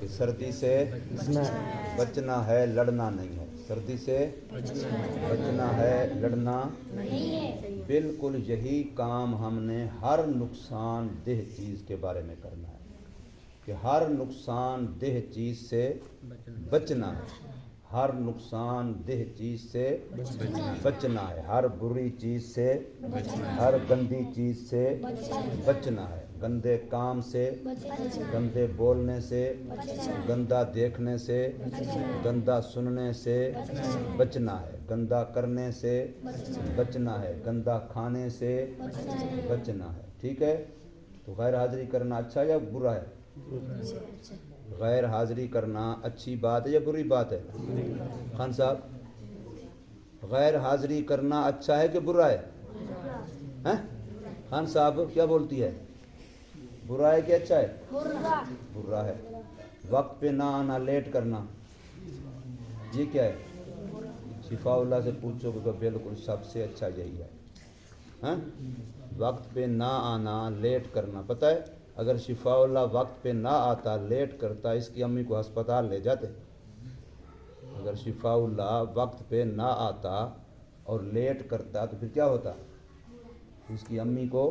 کہ سردی سے بچنا ہے، لڑنا نہیں ہے۔ سردی سے بچنا ہے، لڑنا بالکل یہی کام ہم نے ہر نقصان دہ چیز کے بارے میں کرنا ہے کہ ہر نقصان دہ چیز سے بچنا ہے، ہر نقصان دہ چیز سے بچنا ہے، ہر بری چیز سے، ہر گندی چیز سے بچنا ہے، گندے کام سے، گندے بولنے سے، گندا دیکھنے سے، گندا سننے سے بچنا ہے، گندا کرنے سے بچنا ہے، گندا کھانے سے بچنا ہے۔ ٹھیک ہے؟ تو غیر حاضری کرنا اچھا یا برا ہے؟ غیر حاضری کرنا اچھی بات ہے یا بری بات ہے؟ خان صاحب، غیر حاضری کرنا اچھا ہے کہ برا ہے؟ ہیں؟ خان صاحب کیا بولتی ہے؟ برا ہے کہ اچھا ہے؟ برا ہے۔ وقت پہ نہ آنا، لیٹ کرنا، یہ کیا ہے؟ شفاء اللہ سے پوچھو کہ بالکل سب سے اچھا یہی ہے۔ ہاں؟ وقت پہ نہ آنا، لیٹ کرنا، پتہ ہے اگر شفاء اللہ وقت پہ نہ آتا، لیٹ کرتا، اس کی امی کو ہسپتال لے جاتے۔ اگر شفاء اللہ وقت پہ نہ آتا اور لیٹ کرتا تو پھر کیا ہوتا؟ اس کی امی کو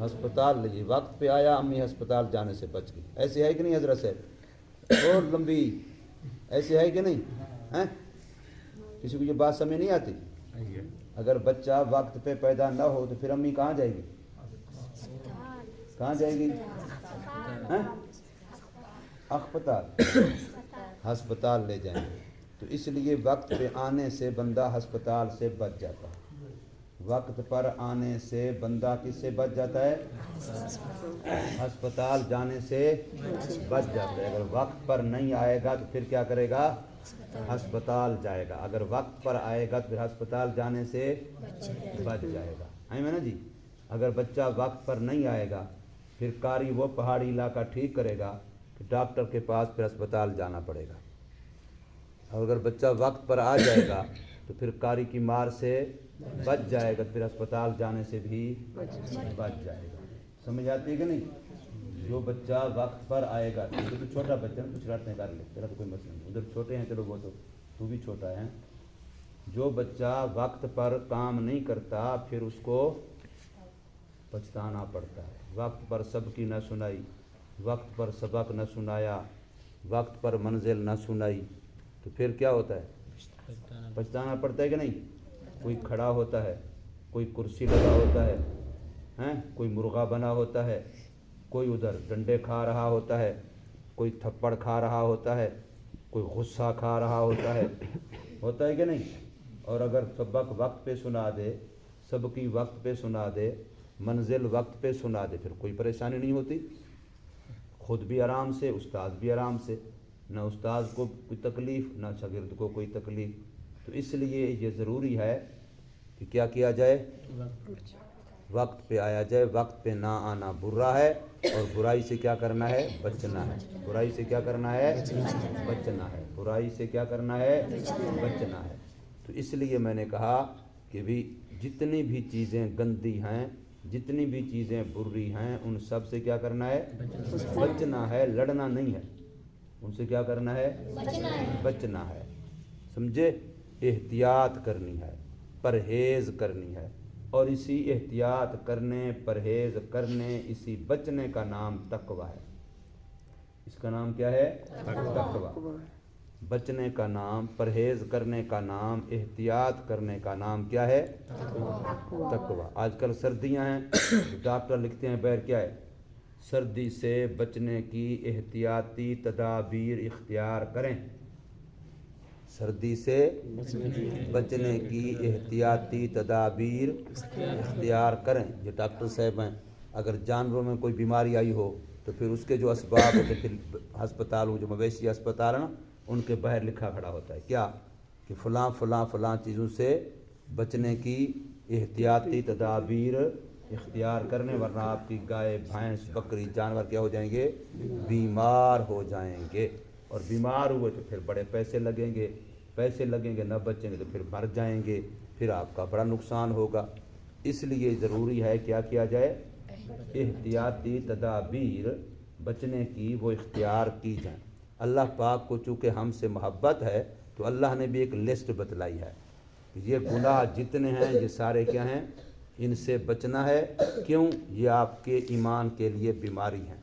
ہسپتال لے جی، وقت پہ آیا، امی ہسپتال جانے سے بچ گئی۔ ایسے ہے کہ نہیں حضرت صاحب؟ اور لمبی ایسے ہے کہ نہیں؟ ہیں؟ کسی کو یہ بات سمجھ نہیں آتی؟ اگر بچہ وقت پہ پیدا نہ ہو تو پھر امی کہاں جائے گی؟ کہاں جائے گی؟ ہیں؟ ہسپتال، ہسپتال لے جائیں گے۔ تو اس لیے وقت پہ آنے سے بندہ ہسپتال سے بچ جاتا ہے۔ وقت پر آنے سے بندہ کس سے بچ جاتا ہے؟ ہسپتال جانے سے بچ جاتا ہے۔ اگر وقت پر نہیں آئے گا تو پھر کیا کرے گا؟ ہسپتال جائے گا۔ اگر وقت پر آئے گا تو پھر ہسپتال جانے سے بچ جائے گا۔ ہے نا جی؟ اگر بچہ وقت پر نہیں آئے گا پھر قاری وہ پہاڑی علاقہ ٹھیک کرے گا کہ ڈاکٹر کے پاس پھر ہسپتال جانا پڑے گا۔ اور اگر بچہ وقت پر آ جائے گا تو پھر قاری کی مار سے بچ جائے گا، پھر ہسپتال جانے سے بھی بچ جائے گا۔ سمجھ آتی ہے کہ نہیں؟ جو بچہ وقت پر آئے گا، تو چھوٹا بچہ کچھ شرارتیں کر لے، تیرا تو کوئی مسئلہ نہیں، ادھر چھوٹے ہیں، چلو وہ تو بھی چھوٹا ہے۔ جو بچہ وقت پر کام نہیں کرتا پھر اس کو پچھتانا پڑتا ہے۔ وقت پر سب کی نہ سنائی، وقت پر سبق نہ سنایا، وقت پر منزل نہ سنائی، تو پھر کیا ہوتا ہے؟ پچھتانا پڑتا ہے کہ نہیں؟ کوئی کھڑا ہوتا ہے، کوئی کرسی لگا ہوتا ہے، ہیں؟ کوئی مرغا بنا ہوتا ہے، کوئی ادھر ڈنڈے کھا رہا ہوتا ہے، کوئی تھپڑ کھا رہا ہوتا ہے، کوئی غصہ کھا رہا ہوتا ہے کہ نہیں؟ اور اگر سبق وقت پہ سنا دے، سب کی وقت پہ سنا دے، منزل وقت پہ سنا دے، پھر کوئی پریشانی نہیں ہوتی، خود بھی آرام سے، استاد بھی آرام سے، نہ استاد کو کوئی تکلیف نہ شاگرد کو کوئی تکلیف۔ تو اس لیے یہ ضروری ہے کہ کیا کیا جائے؟ وقت پہ آیا جائے۔ وقت پہ نہ آنا برا ہے، اور برائی سے کیا کرنا ہے؟ بچنا ہے۔ برائی سے کیا کرنا ہے؟ بچنا ہے۔ برائی سے کیا کرنا ہے؟ بچنا ہے۔ تو اس لیے میں نے کہا کہ بھی جتنی بھی چیزیں گندی ہیں، جتنی بھی چیزیں بری ہیں، ان سب سے کیا کرنا ہے؟ بچنا ہے، لڑنا نہیں ہے۔ ان سے کیا کرنا ہے؟ بچنا ہے۔ سمجھے؟ احتیاط کرنی ہے، پرہیز کرنی ہے، اور اسی احتیاط کرنے، پرہیز کرنے، اسی بچنے کا نام تقویٰ ہے۔ اس کا نام کیا ہے؟ تقویٰ۔ بچنے کا نام، پرہیز کرنے کا نام، احتیاط کرنے کا نام کیا ہے؟ تقویٰ۔ آج کل سردیاں ہیں، ڈاکٹر لکھتے ہیں بیر کیا ہے؟ سردی سے بچنے کی احتیاطی تدابیر اختیار کریں۔ سردی سے بچنے کی احتیاطی تدابیر اختیار کریں۔ یہ ڈاکٹر صاحب ہیں، اگر جانوروں میں کوئی بیماری آئی ہو تو پھر اس کے جو اسباب ہوتے ہیں، پھر ہسپتالوں جو مویشی ہسپتال ہیں نا، ان کے باہر لکھا کھڑا ہوتا ہے کیا؟ کہ فلاں فلاں فلاں چیزوں سے بچنے کی احتیاطی تدابیر اختیار کرنے، ورنہ آپ کی گائے، بھینس، بکری، جانور کیا ہو جائیں گے؟ بیمار ہو جائیں گے، اور بیمار ہوئے تو پھر بڑے پیسے لگیں گے، پیسے لگیں گے، نہ بچیں گے تو پھر مر جائیں گے، پھر آپ کا بڑا نقصان ہوگا۔ اس لیے ضروری ہے کیا کیا جائے؟ احتیاطی تدابیر بچنے کی وہ اختیار کی جائیں۔ اللہ پاک کو چونکہ ہم سے محبت ہے تو اللہ نے بھی ایک لسٹ بتلائی ہے، یہ گناہ جتنے ہیں یہ سارے کیا ہیں، ان سے بچنا ہے۔ کیوں؟ یہ آپ کے ایمان کے لیے بیماری ہیں،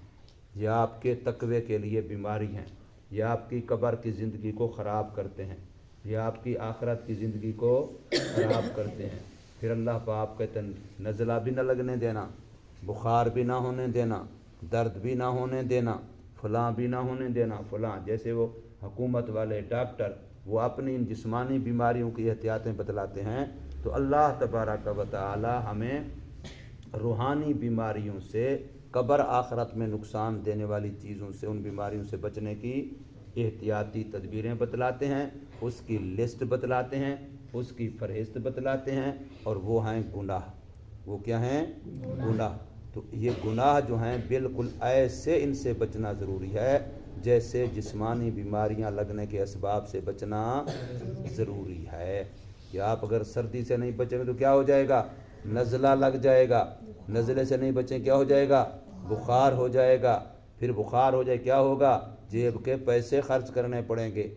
یہ آپ کے تقوی کے لیے بیماری ہیں، یہ آپ کی قبر کی زندگی کو خراب کرتے ہیں، یہ آپ کی آخرت کی زندگی کو خراب کرتے ہیں۔ پھر اللہ پاک کہتے ہیں نزلہ بھی نہ لگنے دینا، بخار بھی نہ ہونے دینا، درد بھی نہ ہونے دینا، فلاں بھی نہ ہونے دینا فلاں۔ جیسے وہ حکومت والے ڈاکٹر وہ اپنی ان جسمانی بیماریوں کی احتیاطیں بتلاتے ہیں، تو اللہ تبارک و تعالی ہمیں روحانی بیماریوں سے، قبر آخرت میں نقصان دینے والی چیزوں سے، ان بیماریوں سے بچنے کی احتیاطی تدبیریں بتلاتے ہیں، اس کی لسٹ بتلاتے ہیں، اس کی فہرست بتلاتے ہیں، اور وہ ہیں گناہ۔ وہ کیا ہیں؟ گناہ۔ تو یہ گناہ جو ہیں بالکل ایسے ان سے بچنا ضروری ہے جیسے جسمانی بیماریاں لگنے کے اسباب سے بچنا ضروری ہے۔ کہ آپ اگر سردی سے نہیں بچیں گے تو کیا ہو جائے گا؟ نزلہ لگ جائے گا، نزلے سے نہیں بچیں کیا ہو جائے گا؟ بخار ہو جائے گا، پھر بخار ہو جائے کیا ہوگا؟ جیب کے پیسے خرچ کرنے پڑیں گے،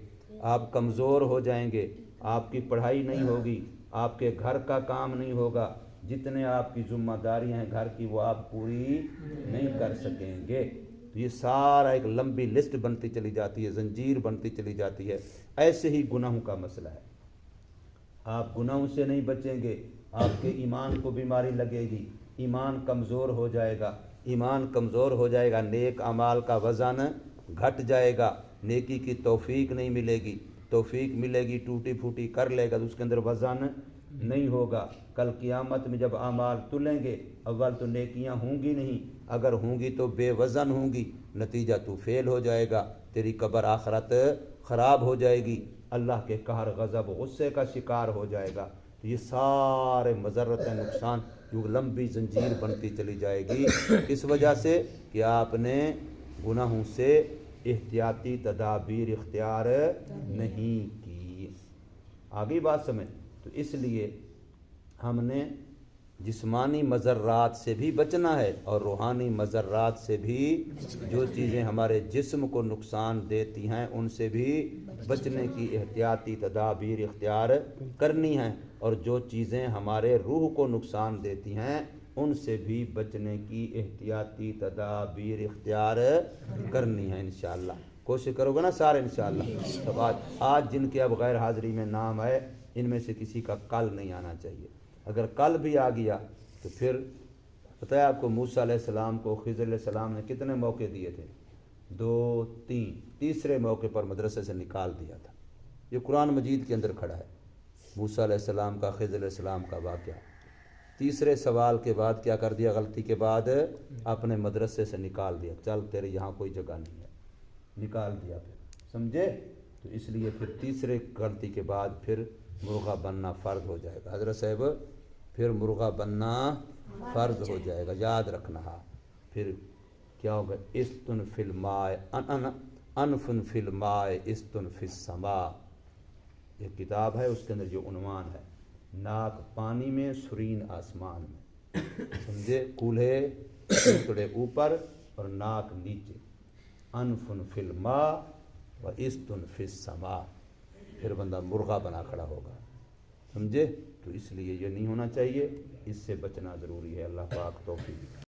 آپ کمزور ہو جائیں گے، آپ کی پڑھائی نہیں ہوگی، آپ کے گھر کا کام نہیں ہوگا، جتنے آپ کی ذمہ داریاں ہیں گھر کی وہ آپ پوری نہیں کر سکیں گے۔ تو یہ سارا ایک لمبی لسٹ بنتی چلی جاتی ہے، زنجیر بنتی چلی جاتی ہے۔ ایسے ہی گناہوں کا مسئلہ ہے، آپ گناہوں سے نہیں بچیں گے، آپ کے ایمان کو بیماری لگے گی، ایمان کمزور ہو جائے گا، ایمان کمزور ہو جائے گا، نیک اعمال کا وزن گھٹ جائے گا، نیکی کی توفیق نہیں ملے گی، توفیق ملے گی ٹوٹی پھوٹی کر لے گا تو اس کے اندر وزن نہیں ہوگا۔ کل قیامت میں جب اعمال تلیں گے، اول تو نیکیاں ہوں گی نہیں، اگر ہوں گی تو بے وزن ہوں گی، نتیجہ تو فیل ہو جائے گا، تیری قبر آخرت خراب ہو جائے گی، اللہ کے قہر غضب غصے کا شکار ہو جائے گا۔ تو یہ سارے مضرت نقصان جو لمبی زنجیر بنتی چلی جائے گی، اس وجہ سے کہ آپ نے گناہوں سے احتیاطی تدابیر اختیار نہیں کی۔ آگئی بات سمجھ؟ تو اس لیے ہم نے جسمانی مضرات سے بھی بچنا ہے اور روحانی مضرات سے بھی، جو چیزیں ہمارے جسم کو نقصان دیتی ہیں ان سے بھی بچنے کی احتیاطی تدابیر اختیار کرنی ہیں، اور جو چیزیں ہمارے روح کو نقصان دیتی ہیں ان سے بھی بچنے کی احتیاطی تدابیر اختیار کرنی ہیں انشاءاللہ۔ کوشش کرو گے نا سارے انشاءاللہ؟ تب آج جن کے اب غیر حاضری میں نام ہے ان میں سے کسی کا کل نہیں آنا چاہیے، اگر کل بھی آ گیا تو پھر پتہ ہے آپ کو موسیٰ علیہ السلام کو خضر علیہ السلام نے کتنے موقع دیے تھے؟ 2 3، تیسرے موقع پر مدرسے سے نکال دیا تھا۔ یہ قرآن مجید کے اندر کھڑا ہے، موسیٰ علیہ السلام کا خضر علیہ السلام کا واقعہ۔ تیسرے سوال کے بعد کیا کر دیا؟ غلطی کے بعد اپنے مدرسے سے نکال دیا، چل تیرے یہاں کوئی جگہ نہیں ہے، نکال دیا پھر، سمجھے؟ تو اس لیے پھر تیسرے غلطی کے بعد پھر مرغہ بننا فرض ہو جائے گا حضرت صاحب، پھر مرغہ بننا فرض ہو جائے گا، یاد رکھنا۔ پھر کیا ہوگا؟ استن فی الماء انفن فی الماء استن فی السماء، یہ کتاب ہے، اس کے اندر جو عنوان ہے ناک پانی میں سرین آسمان میں، سمجھے؟ کولہے چوتڑے اوپر اور ناک نیچے، انفن فی الماء و استن فی السماء، پھر بندہ مرغہ بنا کھڑا ہوگا، سمجھے؟ تو اس لیے یہ نہیں ہونا چاہیے، اس سے بچنا ضروری ہے۔ اللہ پاک توفیق